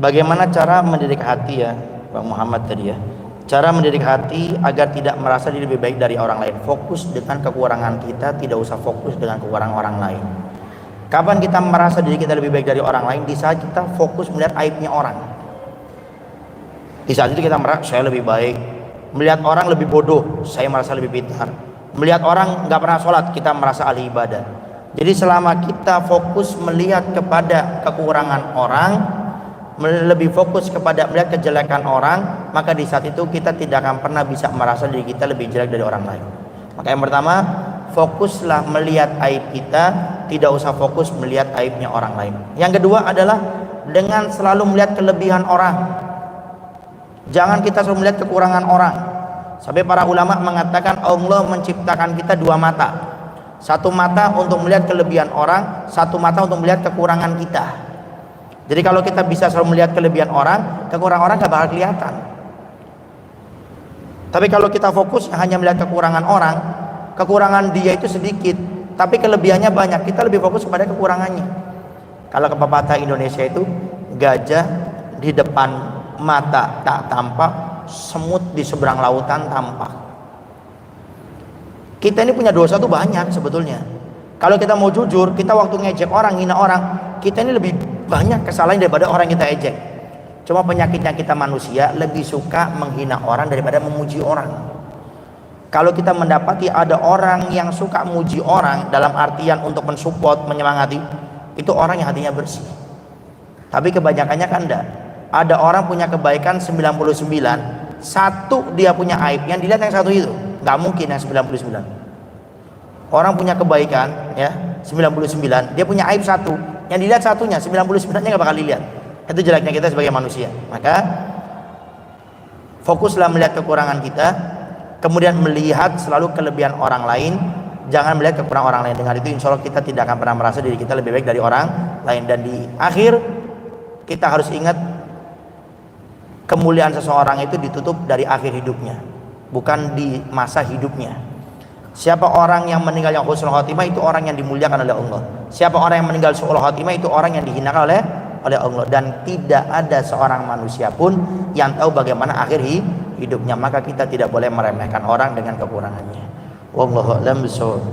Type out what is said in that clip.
Bagaimana cara mendidik hati ya, Bang Muhammad tadi ya. Cara mendidik hati agar tidak merasa diri lebih baik dari orang lain. Fokus dengan kekurangan kita, tidak usah fokus dengan kekurangan orang lain. Kapan kita merasa diri kita lebih baik dari orang lain? Di saat kita fokus melihat aibnya orang. Di saat itu kita merasa saya lebih baik. Melihat orang lebih bodoh, saya merasa lebih pintar. Melihat orang nggak pernah sholat, kita merasa ahli ibadah. Jadi selama kita fokus melihat kepada kekurangan orang, lebih fokus kepada melihat kejelekan orang, maka di saat itu kita tidak akan pernah bisa merasa diri kita lebih jelek dari orang lain. Maka yang pertama, fokuslah melihat aib kita, tidak usah fokus melihat aibnya orang lain. Yang kedua adalah dengan selalu melihat kelebihan orang. Jangan kita selalu melihat kekurangan orang. Sampai para ulama mengatakan Allah menciptakan kita dua mata. Satu mata untuk melihat kelebihan orang, satu mata untuk melihat kekurangan kita. Jadi kalau kita bisa selalu melihat kelebihan orang, kekurangan orang gak bakal kelihatan. Tapi kalau kita fokus hanya melihat kekurangan orang, kekurangan dia itu sedikit, tapi kelebihannya banyak, kita lebih fokus kepada kekurangannya. Kalau pepatah Indonesia itu, gajah di depan mata tak tampak, semut di seberang lautan tampak. Kita ini punya dosa tuh banyak sebetulnya. Kalau kita mau jujur, kita waktu ngejek orang, hina orang, kita ini lebih banyak kesalahan daripada orang yang kita ejek. Cuma penyakitnya kita manusia lebih suka menghina orang daripada memuji orang. Kalau kita mendapati ada orang yang suka memuji orang dalam artian untuk mensupport, menyemangati, itu orang yang hatinya bersih. Tapi kebanyakannya kan enggak. Ada orang punya kebaikan 99, satu dia punya aib, yang dilihat yang satu itu. Nggak mungkin yang 99. Orang punya kebaikan ya 99, dia punya aib satu, yang dilihat satunya, 99-nya nggak bakal dilihat. Itu jeleknya kita sebagai manusia. Maka fokuslah melihat kekurangan kita, kemudian melihat selalu kelebihan orang lain, jangan melihat kekurangan orang lain. Dengan itu insya Allah kita tidak akan pernah merasa diri kita lebih baik dari orang lain. Dan di akhir kita harus ingat, kemuliaan seseorang itu ditutup dari akhir hidupnya, bukan di masa hidupnya. Siapa orang yang meninggal yang husnul khotimah, itu orang yang dimuliakan oleh Allah. Siapa orang yang meninggal su'ul khotimah, itu orang yang dihinakan oleh Allah. Dan tidak ada seorang manusia pun yang tahu bagaimana akhir hidupnya. Maka kita tidak boleh meremehkan orang dengan kekurangannya. Wallahu a'lam bishawab.